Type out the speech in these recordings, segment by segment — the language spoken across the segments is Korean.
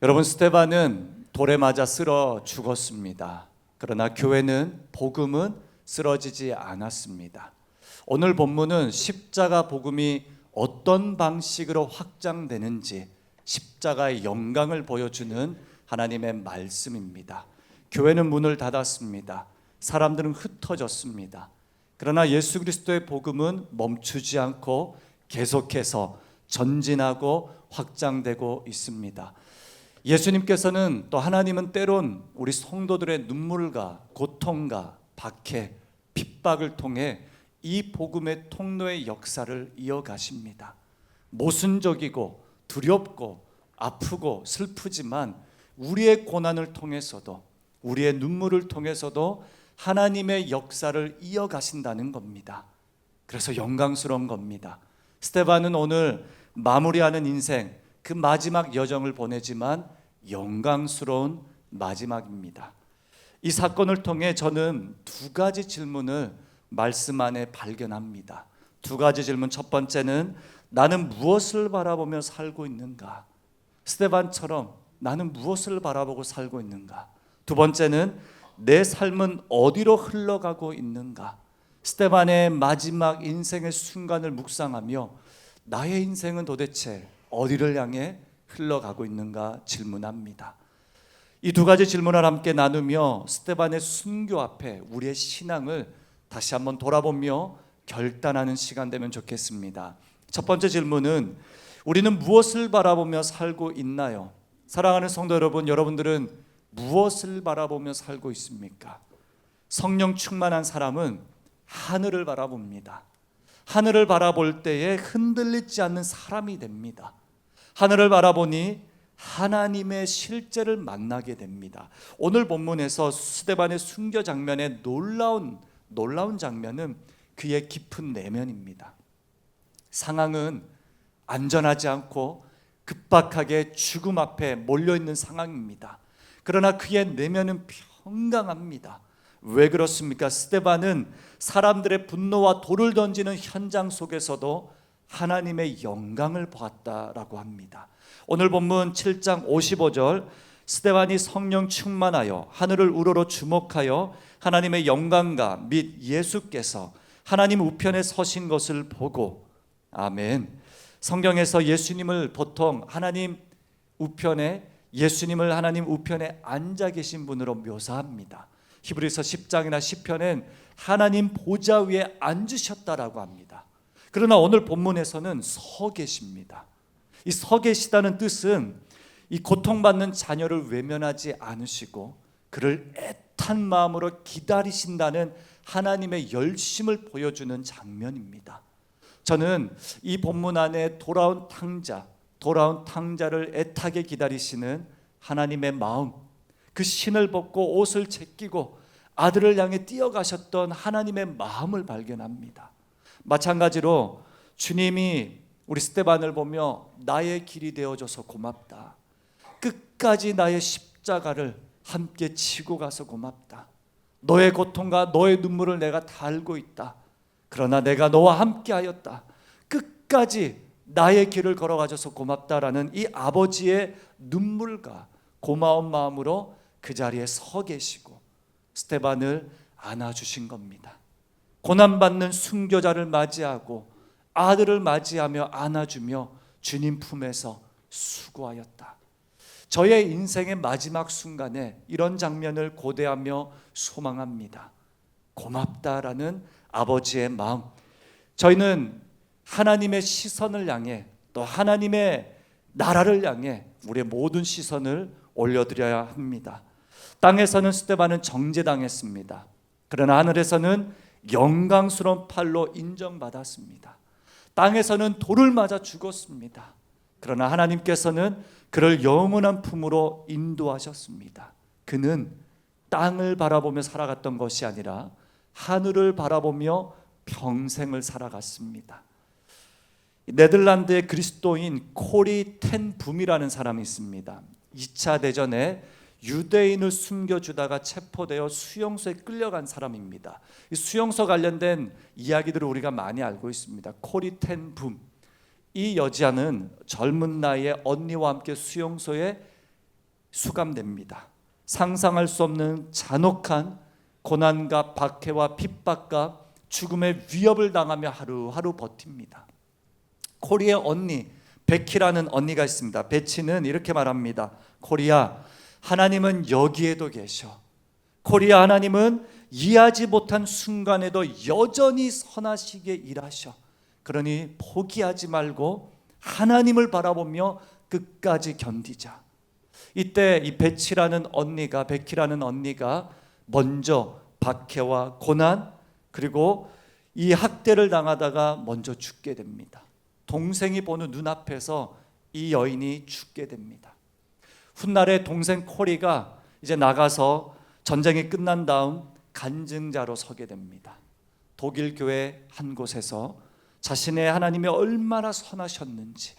여러분, 스데반은 돌에 맞아 쓰러 죽었습니다. 그러나 교회는 복음은 쓰러지지 않았습니다. 오늘 본문은 십자가 복음이 어떤 방식으로 확장되는지 십자가의 영광을 보여주는 하나님의 말씀입니다. 교회는 문을 닫았습니다. 사람들은 흩어졌습니다. 그러나 예수 그리스도의 복음은 멈추지 않고 계속해서 전진하고 확장되고 있습니다. 예수님께서는 또 하나님은 때론 우리 성도들의 눈물과 고통과 박해, 핍박을 통해 이 복음의 통로의 역사를 이어가십니다. 모순적이고 두렵고 아프고 슬프지만 우리의 고난을 통해서도, 우리의 눈물을 통해서도 하나님의 역사를 이어가신다는 겁니다. 그래서 영광스러운 겁니다. 스데반은 오늘 마무리하는 인생, 그 마지막 여정을 보내지만 영광스러운 마지막입니다. 이 사건을 통해 저는 두 가지 질문을 말씀 안에 발견합니다. 두 가지 질문. 첫 번째는 나는 무엇을 바라보며 살고 있는가? 스데반처럼 나는 무엇을 바라보고 살고 있는가? 두 번째는 내 삶은 어디로 흘러가고 있는가? 스데반의 마지막 인생의 순간을 묵상하며 나의 인생은 도대체 어디를 향해 흘러가고 있는가 질문합니다. 이 두 가지 질문을 함께 나누며 스데반의 순교 앞에 우리의 신앙을 다시 한번 돌아보며 결단하는 시간 되면 좋겠습니다. 첫 번째 질문은 우리는 무엇을 바라보며 살고 있나요? 사랑하는 성도 여러분, 여러분들은 무엇을 바라보며 살고 있습니까? 성령 충만한 사람은 하늘을 바라봅니다. 하늘을 바라볼 때에 흔들리지 않는 사람이 됩니다. 하늘을 바라보니 하나님의 실제를 만나게 됩니다. 오늘 본문에서 스데반의 순교 장면의 놀라운 장면은 그의 깊은 내면입니다. 상황은 안전하지 않고 급박하게 죽음 앞에 몰려있는 상황입니다. 그러나 그의 내면은 평강합니다. 왜 그렇습니까? 스데반은 사람들의 분노와 돌을 던지는 현장 속에서도 하나님의 영광을 보았다라고 합니다. 오늘 본문 7장 55절, 스데반이 성령 충만하여 하늘을 우러러 주목하여 하나님의 영광과 및 예수께서 하나님 우편에 서신 것을 보고, 아멘. 성경에서 예수님을 보통 하나님 우편에, 예수님을 하나님 우편에 앉아 계신 분으로 묘사합니다. 히브리서 10장이나 시편엔 하나님 보좌 위에 앉으셨다라고 합니다. 그러나 오늘 본문에서는 서 계십니다. 이 서 계시다는 뜻은 이 고통받는 자녀를 외면하지 않으시고 그를 애탄 마음으로 기다리신다는 하나님의 열심을 보여주는 장면입니다. 저는 이 본문 안에 돌아온 탕자를 애타게 기다리시는 하나님의 마음, 그 신을 벗고 옷을 제끼고 아들을 향해 뛰어가셨던 하나님의 마음을 발견합니다. 마찬가지로 주님이 우리 스데반을 보며 나의 길이 되어줘서 고맙다. 끝까지 나의 십자가를 함께 지고 가서 고맙다. 너의 고통과 너의 눈물을 내가 다 알고 있다. 그러나 내가 너와 함께 하였다. 끝까지 나의 길을 걸어가줘서 고맙다라는 이 아버지의 눈물과 고마운 마음으로 그 자리에 서 계시고 스데반을 안아주신 겁니다. 고난받는 순교자를 맞이하고 아들을 맞이하며 안아주며 주님 품에서 수고하였다. 저의 인생의 마지막 순간에 이런 장면을 고대하며 소망합니다. 고맙다라는 아버지의 마음. 저희는 하나님의 시선을 향해, 또 하나님의 나라를 향해 우리의 모든 시선을 올려드려야 합니다. 땅에서는 스데반은 정죄당했습니다. 그러나 하늘에서는 영광스러운 팔로 인정받았습니다. 땅에서는 돌을 맞아 죽었습니다. 그러나 하나님께서는 그를 영원한 품으로 인도하셨습니다. 그는 땅을 바라보며 살아갔던 것이 아니라 하늘을 바라보며 평생을 살아갔습니다. 네덜란드의 그리스도인 코리 텐 붐이라는 사람이 있습니다. 2차 대전에 유대인을 숨겨주다가 체포되어 수용소에 끌려간 사람입니다. 이 수용소 관련된 이야기들을 우리가 많이 알고 있습니다. 코리 텐 붐, 이 여자는 젊은 나이에 언니와 함께 수용소에 수감됩니다. 상상할 수 없는 잔혹한 고난과 박해와 핍박과 죽음의 위협을 당하며 하루하루 버팁니다. 코리의 언니 베키라는 언니가 있습니다. 베치는 이렇게 말합니다. 코리야, 하나님은 여기에도 계셔. 코리야, 하나님은 이해하지 못한 순간에도 여전히 선하시게 일하셔. 그러니 포기하지 말고 하나님을 바라보며 끝까지 견디자. 이때 이 베키라는 언니가 먼저 박해와 고난 그리고 이 학대를 당하다가 먼저 죽게 됩니다. 동생이 보는 눈앞에서 이 여인이 죽게 됩니다. 훗날에 동생 코리가 이제 나가서 전쟁이 끝난 다음 간증자로 서게 됩니다. 독일 교회 한 곳에서 자신의 하나님이 얼마나 선하셨는지,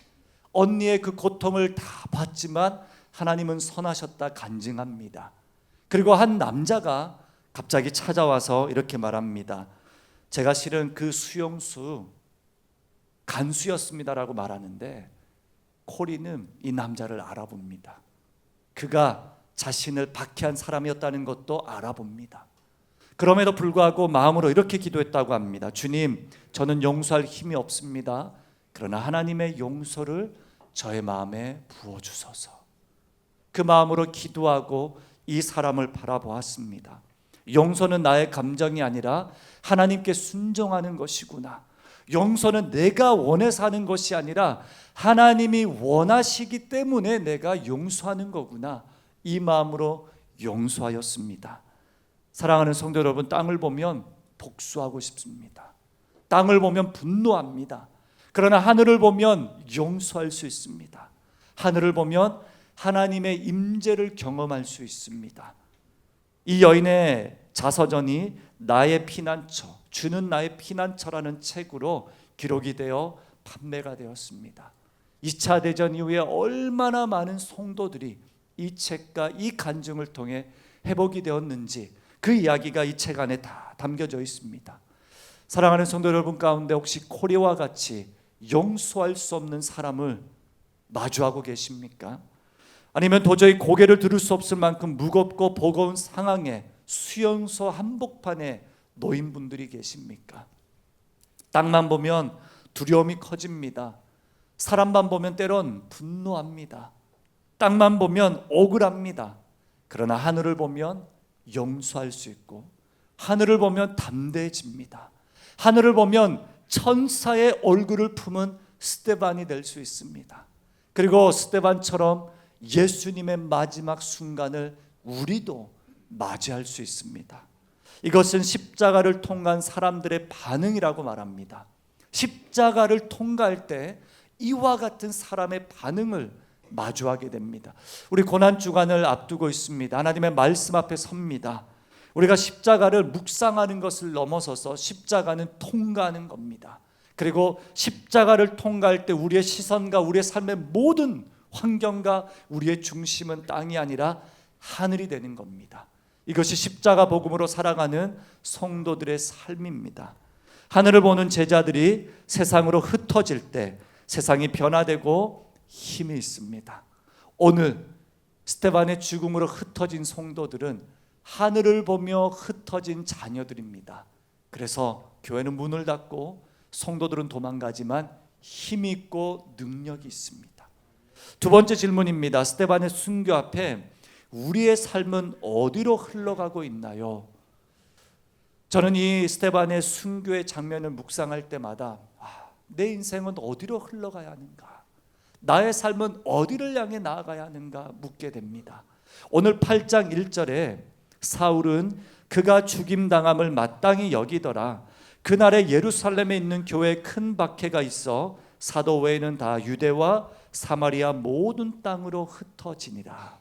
언니의 그 고통을 다 봤지만 하나님은 선하셨다 간증합니다. 그리고 한 남자가 갑자기 찾아와서 이렇게 말합니다. 제가 실은 그 수용수 간수였습니다라고 말하는데, 코리는 이 남자를 알아봅니다. 그가 자신을 박해한 사람이었다는 것도 알아봅니다. 그럼에도 불구하고 마음으로 이렇게 기도했다고 합니다. 주님, 저는 용서할 힘이 없습니다. 그러나 하나님의 용서를 저의 마음에 부어주소서. 그 마음으로 기도하고 이 사람을 바라보았습니다. 용서는 나의 감정이 아니라 하나님께 순종하는 것이구나. 용서는 내가 원해서 하는 것이 아니라 하나님이 원하시기 때문에 내가 용서하는 거구나. 이 마음으로 용서하였습니다. 사랑하는 성도 여러분, 땅을 보면 복수하고 싶습니다. 땅을 보면 분노합니다. 그러나 하늘을 보면 용서할 수 있습니다. 하늘을 보면 하나님의 임재를 경험할 수 있습니다. 이 여인의 자서전이 나의 피난처, 주는 나의 피난처라는 책으로 기록이 되어 판매가 되었습니다. 2차 대전 이후에 얼마나 많은 성도들이 이 책과 이 간증을 통해 회복이 되었는지 그 이야기가 이 책 안에 다 담겨져 있습니다. 사랑하는 성도 여러분 가운데 혹시 코리와 같이 용서할 수 없는 사람을 마주하고 계십니까? 아니면 도저히 고개를 들을 수 없을 만큼 무겁고 버거운 상황에 수용소 한복판에 놓인 분들이 계십니까? 땅만 보면 두려움이 커집니다. 사람만 보면 때론 분노합니다. 땅만 보면 억울합니다. 그러나 하늘을 보면 용서할 수 있고, 하늘을 보면 담대해집니다. 하늘을 보면 천사의 얼굴을 품은 스데반이 될 수 있습니다. 그리고 스데반처럼 예수님의 마지막 순간을 우리도 맞이할 수 있습니다. 이것은 십자가를 통과한 사람들의 반응이라고 말합니다. 십자가를 통과할 때 이와 같은 사람의 반응을 마주하게 됩니다. 우리 고난주간을 앞두고 있습니다. 하나님의 말씀 앞에 섭니다. 우리가 십자가를 묵상하는 것을 넘어서서 십자가는 통과하는 겁니다. 그리고 십자가를 통과할 때 우리의 시선과 우리의 삶의 모든 환경과 우리의 중심은 땅이 아니라 하늘이 되는 겁니다. 이것이 십자가 복음으로 살아가는 성도들의 삶입니다. 하늘을 보는 제자들이 세상으로 흩어질 때 세상이 변화되고 힘이 있습니다. 오늘 스데반의 죽음으로 흩어진 성도들은 하늘을 보며 흩어진 자녀들입니다. 그래서 교회는 문을 닫고 성도들은 도망가지만 힘이 있고 능력이 있습니다. 두 번째 질문입니다. 스데반의 순교 앞에 우리의 삶은 어디로 흘러가고 있나요? 저는 이 스데반의 순교의 장면을 묵상할 때마다 내 인생은 어디로 흘러가야 하는가? 나의 삶은 어디를 향해 나아가야 하는가 묻게 됩니다. 오늘 8장 1절에 사울은 그가 죽임당함을 마땅히 여기더라. 그날에 예루살렘에 있는 교회에 큰 박해가 있어 사도 외에는 다 유대와 사마리아 모든 땅으로 흩어지니라.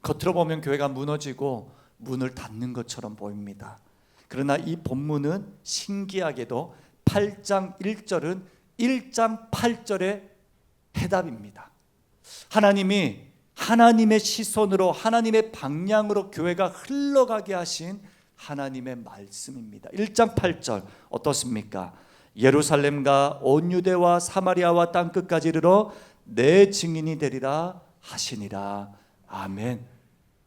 겉으로 보면 교회가 무너지고 문을 닫는 것처럼 보입니다. 그러나 이 본문은 신기하게도 8장 1절은 1장 8절의 해답입니다. 하나님이 하나님의 시선으로 하나님의 방향으로 교회가 흘러가게 하신 하나님의 말씀입니다. 1장 8절 어떻습니까? 예루살렘과 온 유대와 사마리아와 땅끝까지 이르러 내 증인이 되리라 하시니라. 아멘.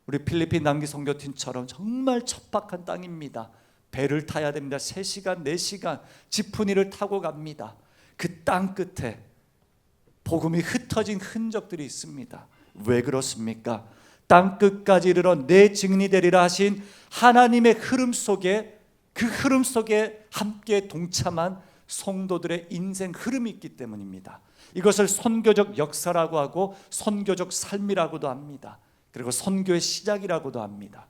우리 필리핀 남기 선교팀처럼 정말 척박한 땅입니다. 배를 타야 됩니다. 3시간 4시간 지프니를 타고 갑니다. 그 땅 끝에 복음이 흩어진 흔적들이 있습니다. 왜 그렇습니까? 땅 끝까지 이르러 내 증인이 되리라 하신 하나님의 흐름 속에, 그 흐름 속에 함께 동참한 성도들의 인생 흐름이 있기 때문입니다. 이것을 선교적 역사라고 하고 선교적 삶이라고도 합니다. 그리고 선교의 시작이라고도 합니다.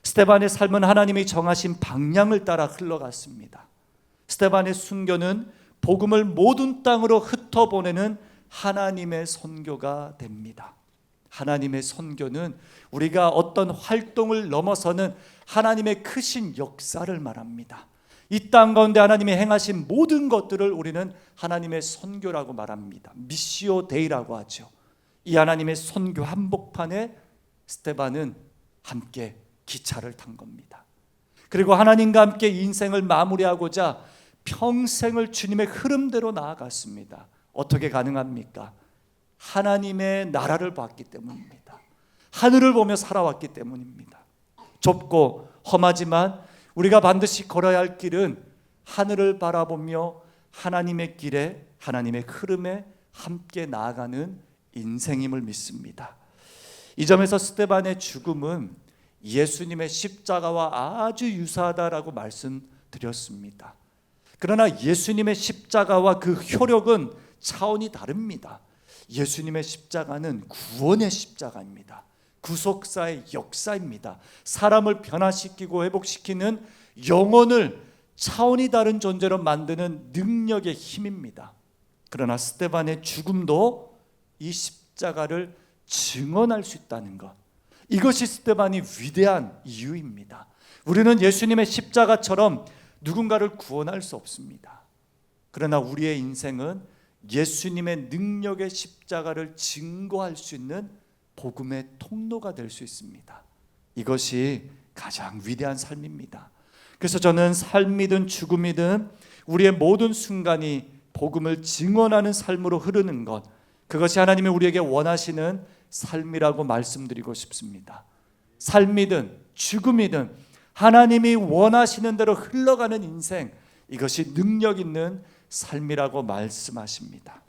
스데반의 삶은 하나님이 정하신 방향을 따라 흘러갔습니다. 스데반의 순교는 복음을 모든 땅으로 흩어보내는 하나님의 선교가 됩니다. 하나님의 선교는 우리가 어떤 활동을 넘어서는 하나님의 크신 역사를 말합니다. 이 땅 가운데 하나님이 행하신 모든 것들을 우리는 하나님의 선교라고 말합니다. 미시오 데이라고 하죠. 이 하나님의 선교 한복판에 스데반은 함께 기차를 탄 겁니다. 그리고 하나님과 함께 인생을 마무리하고자 평생을 주님의 흐름대로 나아갔습니다. 어떻게 가능합니까? 하나님의 나라를 봤기 때문입니다. 하늘을 보며 살아왔기 때문입니다. 좁고 험하지만 우리가 반드시 걸어야 할 길은 하늘을 바라보며 하나님의 길에, 하나님의 흐름에 함께 나아가는 인생임을 믿습니다. 이 점에서 스데반의 죽음은 예수님의 십자가와 아주 유사하다라고 말씀드렸습니다. 그러나 예수님의 십자가와 그 효력은 차원이 다릅니다. 예수님의 십자가는 구원의 십자가입니다. 구속사의 역사입니다. 사람을 변화시키고 회복시키는 영혼을 차원이 다른 존재로 만드는 능력의 힘입니다. 그러나 스데반의 죽음도 이 십자가를 증언할 수 있다는 것, 이것이 스데반이 위대한 이유입니다. 우리는 예수님의 십자가처럼 누군가를 구원할 수 없습니다. 그러나 우리의 인생은 예수님의 능력의 십자가를 증거할 수 있는 복음의 통로가 될 수 있습니다. 이것이 가장 위대한 삶입니다. 그래서 저는 삶이든 죽음이든 우리의 모든 순간이 복음을 증언하는 삶으로 흐르는 것, 그것이 하나님이 우리에게 원하시는 삶이라고 말씀드리고 싶습니다. 삶이든 죽음이든 하나님이 원하시는 대로 흘러가는 인생, 이것이 능력 있는 삶이라고 말씀하십니다.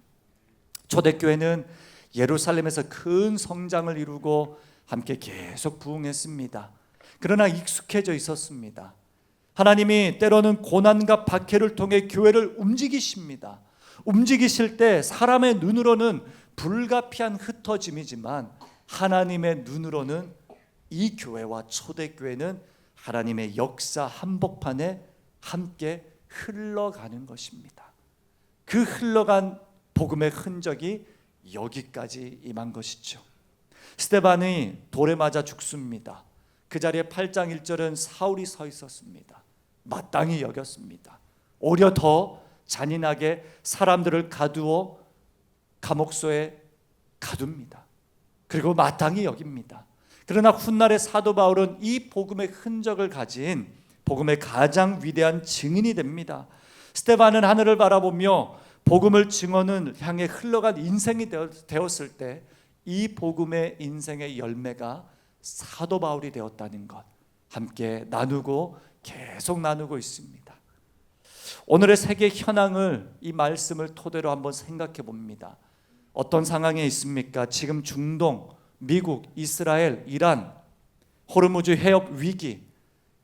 초대교회는 예루살렘에서 큰 성장을 이루고 함께 계속 부흥했습니다. 그러나 익숙해져 있었습니다. 하나님이 때로는 고난과 박해를 통해 교회를 움직이십니다. 움직이실 때 사람의 눈으로는 불가피한 흩어짐이지만 하나님의 눈으로는 이 교회와 초대교회는 하나님의 역사 한복판에 함께 흘러가는 것입니다. 그 흘러간 복음의 흔적이 여기까지 임한 것이죠. 스데반이 돌에 맞아 죽습니다. 그 자리에 8장 1절은 사울이 서 있었습니다. 마땅히 여겼습니다. 오히려 더 잔인하게 사람들을 가두어 감옥소에 가둡니다. 그리고 마땅히 여깁니다. 그러나 훗날의 사도 바울은 이 복음의 흔적을 가진 복음의 가장 위대한 증인이 됩니다. 스데반은 하늘을 바라보며 복음을 증언을 향해 흘러간 인생이 되었을 때 이 복음의 인생의 열매가 사도 바울이 되었다는 것, 함께 나누고 계속 나누고 있습니다. 오늘의 세계 현황을 이 말씀을 토대로 한번 생각해 봅니다. 어떤 상황에 있습니까? 지금 중동, 미국, 이스라엘, 이란, 호르무즈 해협 위기,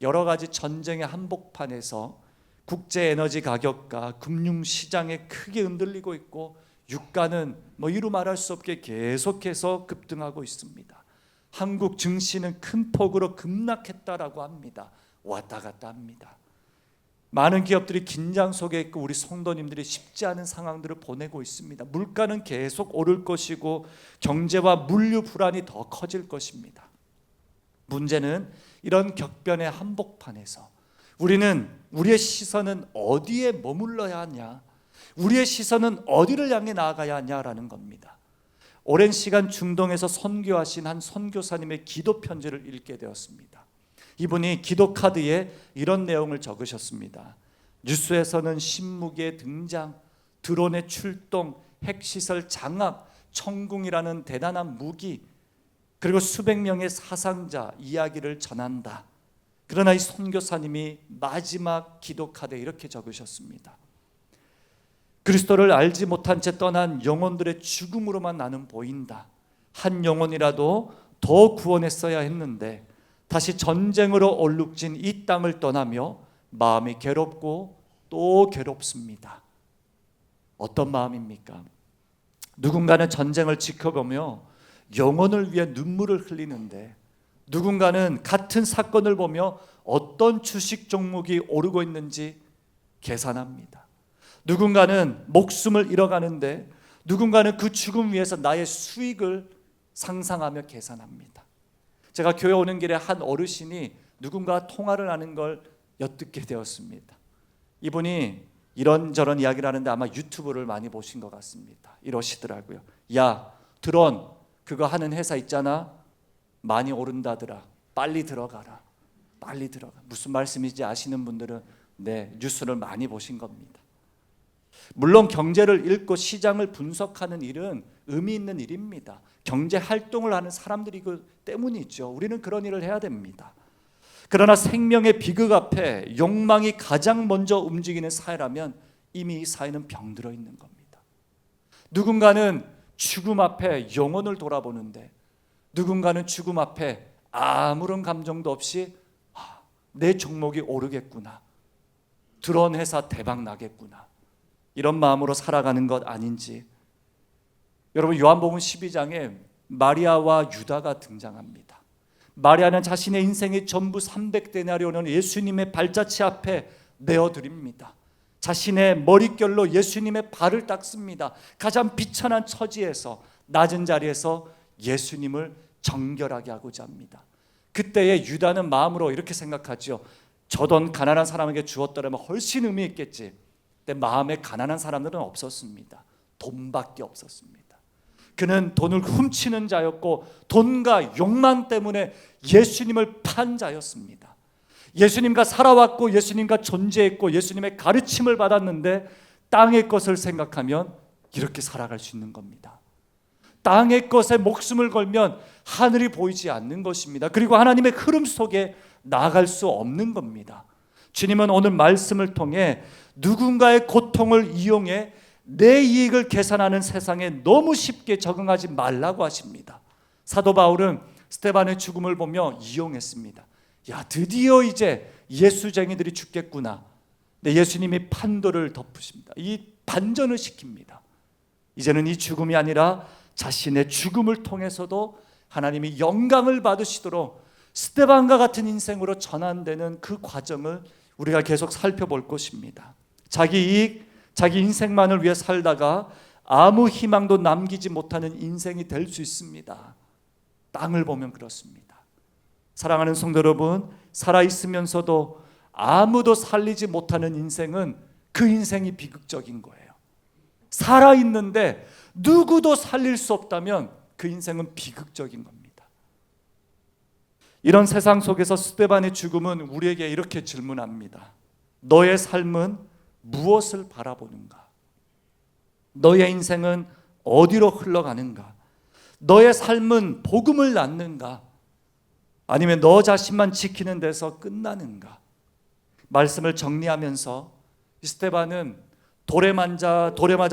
여러 가지 전쟁의 한복판에서 국제 에너지 가격과 금융 시장에 크게 흔들리고 있고 유가는 이루 말할 수 없게 계속해서 급등하고 있습니다. 한국 증시는 큰 폭으로 급락했다라고 합니다. 왔다 갔다 합니다. 많은 기업들이 긴장 속에 있고 우리 성도님들이 쉽지 않은 상황들을 보내고 있습니다. 물가는 계속 오를 것이고 경제와 물류 불안이 더 커질 것입니다. 문제는 이런 격변의 한복판에서 우리는 우리의 시선은 어디에 머물러야 하냐, 우리의 시선은 어디를 향해 나아가야 하냐라는 겁니다. 오랜 시간 중동에서 선교하신 한 선교사님의 기도 편지를 읽게 되었습니다. 이분이 기도 카드에 이런 내용을 적으셨습니다. 뉴스에서는 신무기의 등장, 드론의 출동, 핵시설 장악, 천궁이라는 대단한 무기, 그리고 수백 명의 사상자 이야기를 전한다. 그러나 이 선교사님이 마지막 기도 카드에 이렇게 적으셨습니다. 그리스도를 알지 못한 채 떠난 영혼들의 죽음으로만 나는 보인다. 한 영혼이라도 더 구원했어야 했는데 다시 전쟁으로 얼룩진 이 땅을 떠나며 마음이 괴롭고 또 괴롭습니다. 어떤 마음입니까? 누군가는 전쟁을 지켜보며 영혼을 위해 눈물을 흘리는데, 누군가는 같은 사건을 보며 어떤 주식 종목이 오르고 있는지 계산합니다. 누군가는 목숨을 잃어가는데, 누군가는 그 죽음 위에서 나의 수익을 상상하며 계산합니다. 제가 교회 오는 길에 한 어르신이 누군가 통화를 하는 걸 엿듣게 되었습니다. 이분이 이런저런 이야기를 하는데 아마 유튜브를 많이 보신 것 같습니다. 이러시더라고요. 야, 드론 그거 하는 회사 있잖아, 많이 오른다더라. 빨리 들어가라. 빨리 들어가. 무슨 말씀인지 아시는 분들은 뉴스를 많이 보신 겁니다. 물론 경제를 읽고 시장을 분석하는 일은 의미 있는 일입니다. 경제 활동을 하는 사람들이 때문이죠. 우리는 그런 일을 해야 됩니다. 그러나 생명의 비극 앞에 욕망이 가장 먼저 움직이는 사회라면 이미 이 사회는 병들어 있는 겁니다. 누군가는 죽음 앞에 영혼을 돌아보는데, 누군가는 죽음 앞에 아무런 감정도 없이 내 종목이 오르겠구나, 드론 회사 대박 나겠구나, 이런 마음으로 살아가는 것 아닌지. 여러분, 요한복음 12장에 마리아와 유다가 등장합니다. 마리아는 자신의 인생의 전부 300데나리온을 예수님의 발자취 앞에 내어드립니다. 자신의 머릿결로 예수님의 발을 닦습니다. 가장 비천한 처지에서, 낮은 자리에서 예수님을 정결하게 하고자 합니다. 그때의 유다는 마음으로 이렇게 생각하죠. 저 돈 가난한 사람에게 주었더라면 훨씬 의미 있겠지. 근데 마음에 가난한 사람들은 없었습니다. 돈밖에 없었습니다. 그는 돈을 훔치는 자였고 돈과 욕망 때문에 예수님을 판 자였습니다. 예수님과 살아왔고 예수님과 존재했고 예수님의 가르침을 받았는데 땅의 것을 생각하면 이렇게 살아갈 수 있는 겁니다. 땅의 것에 목숨을 걸면 하늘이 보이지 않는 것입니다. 그리고 하나님의 흐름 속에 나아갈 수 없는 겁니다. 주님은 오늘 말씀을 통해 누군가의 고통을 이용해 내 이익을 계산하는 세상에 너무 쉽게 적응하지 말라고 하십니다. 사도 바울은 스데반의 죽음을 보며 이용했습니다. 야, 드디어 이제 예수쟁이들이 죽겠구나. 근데 예수님이 판도를 덮으십니다. 이 반전을 시킵니다. 이제는 이 죽음이 아니라 자신의 죽음을 통해서도 하나님이 영광을 받으시도록 스데반과 같은 인생으로 전환되는 그 과정을 우리가 계속 살펴볼 것입니다. 자기 이익, 자기 인생만을 위해 살다가 아무 희망도 남기지 못하는 인생이 될 수 있습니다. 땅을 보면 그렇습니다. 사랑하는 성도 여러분, 살아있으면서도 아무도 살리지 못하는 인생은 그 인생이 비극적인 거예요. 살아있는데 누구도 살릴 수 없다면 그 인생은 비극적인 겁니다. 이런 세상 속에서 스데반의 죽음은 우리에게 이렇게 질문합니다. 너의 삶은 무엇을 바라보는가? 너의 인생은 어디로 흘러가는가? 너의 삶은 복음을 낳는가? 아니면 너 자신만 지키는 데서 끝나는가? 말씀을 정리하면서 스데반은 돌에 맞아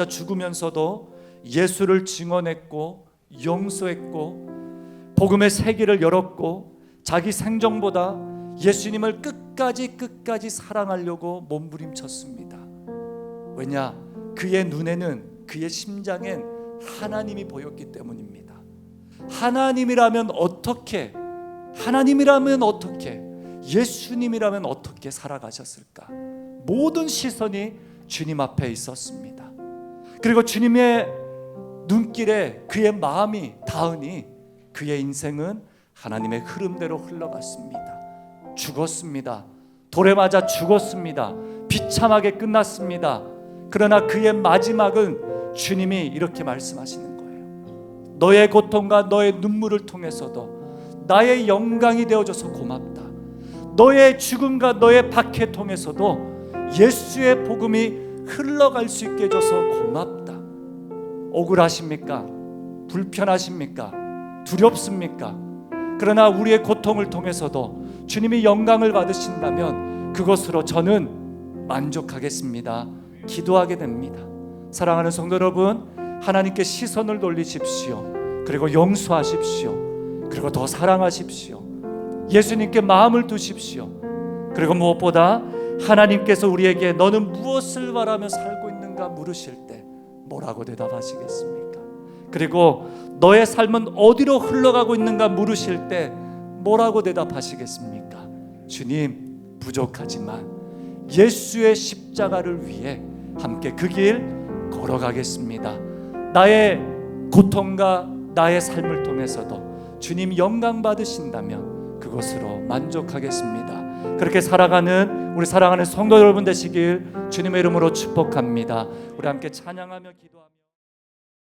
죽으면서도 예수를 증언했고 용서했고 복음의 세계를 열었고 자기 생존보다 예수님을 끝까지 사랑하려고 몸부림쳤습니다. 왜냐? 그의 눈에는, 그의 심장엔 하나님이 보였기 때문입니다. 하나님이라면 어떻게, 예수님이라면 어떻게 살아가셨을까? 모든 시선이 주님 앞에 있었습니다. 그리고 주님의 눈길에 그의 마음이 닿으니 그의 인생은 하나님의 흐름대로 흘러갔습니다. 죽었습니다. 돌에 맞아 죽었습니다. 비참하게 끝났습니다. 그러나 그의 마지막은 주님이 이렇게 말씀하시는 거예요. 너의 고통과 너의 눈물을 통해서도 나의 영광이 되어줘서 고맙다. 너의 죽음과 너의 박해 통해서도 예수의 복음이 흘러갈 수 있게 해줘서 고맙다. 억울하십니까? 불편하십니까? 두렵습니까? 그러나 우리의 고통을 통해서도 주님이 영광을 받으신다면 그것으로 저는 만족하겠습니다. 기도하게 됩니다. 사랑하는 성도 여러분, 하나님께 시선을 돌리십시오. 그리고 용서하십시오. 그리고 더 사랑하십시오. 예수님께 마음을 두십시오. 그리고 무엇보다 하나님께서 우리에게 너는 무엇을 바라며 살고 있는가 물으실 때 뭐라고 대답하시겠습니까? 그리고 너의 삶은 어디로 흘러가고 있는가 물으실 때 뭐라고 대답하시겠습니까? 주님, 부족하지만 예수의 십자가를 위해 함께 그 길 걸어가겠습니다. 나의 고통과 나의 삶을 통해서도 주님 영광 받으신다면 그것으로 만족하겠습니다. 그렇게 살아가는 우리 사랑하는 성도 여러분 되시길 주님의 이름으로 축복합니다. 우리 함께 찬양하며 기도하며